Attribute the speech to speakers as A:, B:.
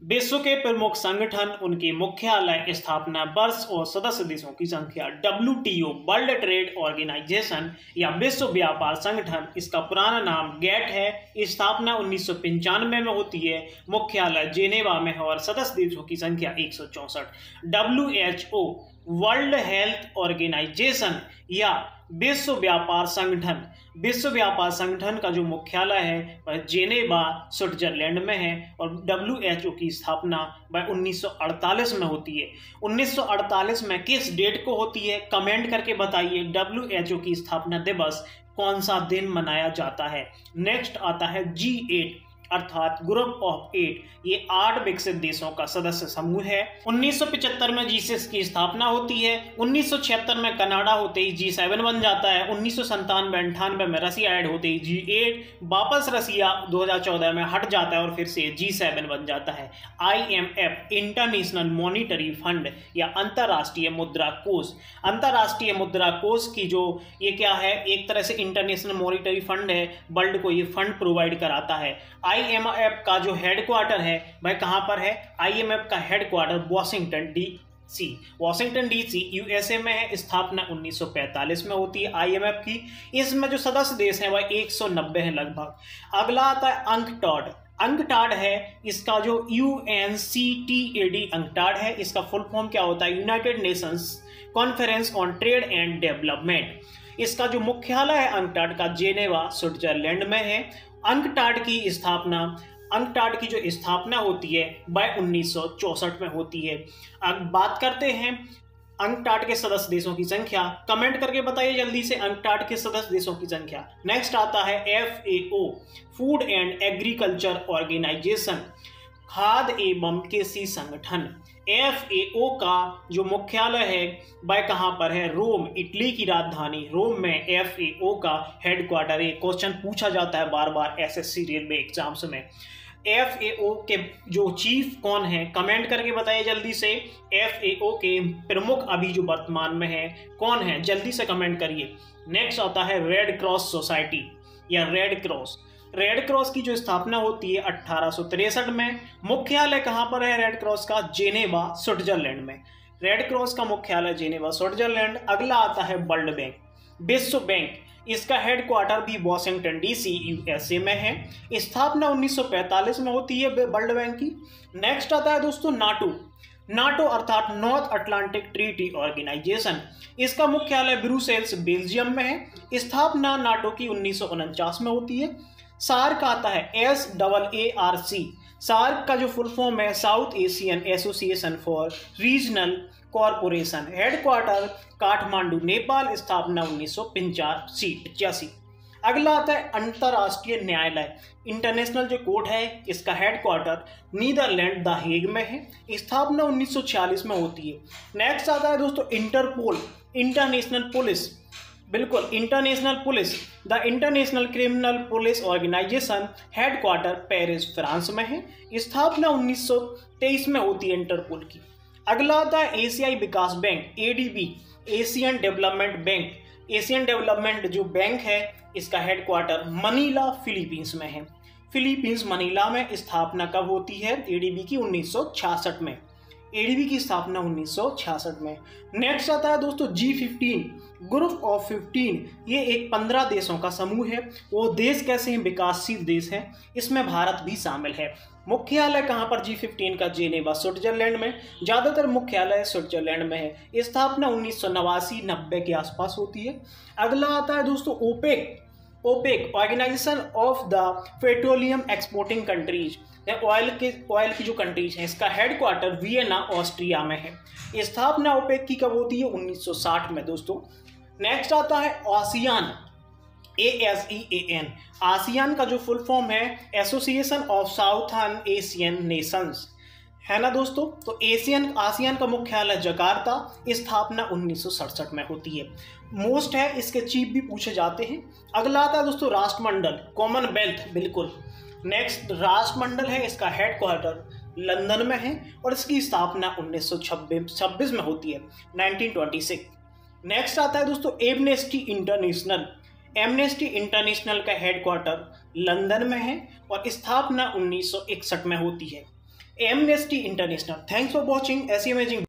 A: विश्व के प्रमुख संगठन, उनके मुख्यालय, स्थापना वर्ष और सदस्य देशों की संख्या। WTO वर्ल्ड ट्रेड ऑर्गेनाइजेशन या विश्व व्यापार संगठन, इसका पुराना नाम गैट है। स्थापना 1995 में होती है। मुख्यालय जेनेवा में है और सदस्य देशों की संख्या 164। WHO वर्ल्ड हेल्थ ऑर्गेनाइजेशन या विश्व व्यापार संगठन, विश्व व्यापार संगठन का जो मुख्यालय है वह जेनेवा स्विट्जरलैंड में है और WHO की स्थापना वह 1948 में होती है। 1948 में किस डेट को होती है, कमेंट करके बताइए। WHO की स्थापना दिवस कौन सा दिन मनाया जाता है। नेक्स्ट आता है G8 अर्थात ग्रुप ऑफ 8। ये 8 विकसित देशों का सदस्य समूह है। 1975 में G6 की स्थापना होती है। 1976 में कनाडा होते ही G7 बन जाता है। 1997-98 में रसिया ऐड होते ही G8, वापस रसिया 2014 में हट जाता है और फिर से G7 बन जाता है। IMF इंटरनेशनल मॉनिटरी फंड या अंतर्राष्ट्रीय मुद्रा कोष, अंतर्राष्ट्रीय मुद्रा कोष की जो ये क्या है, एक तरह से इंटरनेशनल मॉनिटरी फंड है, वर्ल्ड को ये फंड प्रोवाइड कराता है। IMF का जो हेडक्वार्टर है वह कहां पर है? IMF का हेडक्वार्टर वॉशिंगटन DC USA में है। स्थापना 1945 में होती है IMF की। इसमें जो सदस्य देश हैं वह 190 हैं लगभग। अगला आता है अंकटाड है, इसका जो UNCTAD अंकटाड है, इसका फुल फॉर्म क्या होता है? United Nations conference on trade and development. इसका जो मुख्यालय है अंकटाड का जेनेवा स्विट्जरलैंड में है। अंकटाड की जो स्थापना होती है वह 1964 में होती है। अब बात करते हैं अंकटाड के सदस्य देशों की संख्या, कमेंट करके बताइए जल्दी से अंकटाड के सदस्य देशों की संख्या। नेक्स्ट आता है FAO food and agriculture organisation, खाद्य एवं कृषि संगठन। FAO का जो मुख्यालय है वह कहाँ पर है? रोम, इटली की राजधानी रोम में FAO का हेडक्वार्टर है। क्वेश्चन पूछा जाता है बार बार SSC रेलवे एग्जाम्स में। FAO के जो चीफ कौन है, कमेंट करके बताइए जल्दी से। FAO के प्रमुख अभी जो वर्तमान में है कौन है, जल्दी से कमेंट करिए। नेक्स्ट आता है रेड क्रॉस सोसाइटी या रेड क्रॉस की जो स्थापना होती है 1863 में। मुख्यालय कहां पर है रेड क्रॉस का? जेनेवा स्विट्जरलैंड में। रेड क्रॉस का मुख्यालय जेनेवा स्विट्जरलैंड। अगला आता है वर्ल्ड बैंक, विश्व बैंक, इसका हेडक्वार्टर भी वॉशिंगटन DC USA में है। स्थापना 1945 में होती है वर्ल्ड बैंक की। नेक्स्ट आता है दोस्तों नाटो अर्थात नॉर्थ अटलांटिक ट्रीटी ऑर्गेनाइजेशन, इसका मुख्यालय ब्रुसेल्स बेल्जियम में है। स्थापना नाटो की 1949 में होती है। सार्क आता है SAARC, सार्क का जो फुल फॉर्म है south Asian association for regional corporation, headquarter Kathmandu Nepal. स्थापना 1985। अगला आता है अंतर्राष्ट्रीय न्यायालय, इंटरनेशनल जो कोर्ट है, इसका हेडक्वार्टर नीदरलैंड द हेग में है। स्थापना 1946 में होती है। नेक्स्ट आता है दोस्तों इंटरपोल, इंटरनेशनल पुलिस, बिल्कुल international police, the international criminal police organisation, headquarter Paris France में है। स्थापना 1923 में होती है इंटरपोल की। अगला आता है एशियाई विकास bank ADB, Asian development bank. Asian development जो बैंक है इसका हेडक्वार्टर मनीला फिलीपींस में है। फिलीपींस मनीला में। स्थापना कब होती है ADB की? 1966 में। ADB की स्थापना 1966 में। नेक्स्ट आता है दोस्तों G15 ग्रुप ऑफ 15। ये एक 15 देशों का समूह है। वो देश कैसे हैं? विकासशील देश हैं, इसमें भारत भी शामिल है। मुख्यालय कहाँ पर? G15 का जेनेवा स्विट्जरलैंड में। ज़्यादातर मुख्यालय स्विट्जरलैंड में है। स्थापना 1989-90 के आसपास होती है। अगला आता है दोस्तों OPEC organisation of the petroleum exporting countries, oil की जो कंट्रीज हैं, इसका हेडक्वार्टर वियना ऑस्ट्रिया में है। स्थापना ओपेक की कब होती है? 1960 में दोस्तों। नेक्स्ट आता है आसियान ASEAN, आसियान का जो फुल फॉर्म है association of southern Asian Nations, है ना दोस्तों। तो आसियान का मुख्यालय जकार्ता। स्थापना 1967 में होती है। मोस्ट है, इसके चीफ भी पूछे जाते हैं। अगला आता है दोस्तों राष्ट्रमंडल, कॉमनवेल्थ, बिल्कुल। नेक्स्ट राष्ट्रमंडल है, इसका हेडक्वार्टर लंदन में है और इसकी स्थापना 1926 में होती है, 1926। नेक्स्ट आता है दोस्तों एमनेस्टी इंटरनेशनल का हेडक्वार्टर लंदन में है और स्थापना 1961 में होती है। Amnesty international. Thanks for watching ऐसी अमेजिंग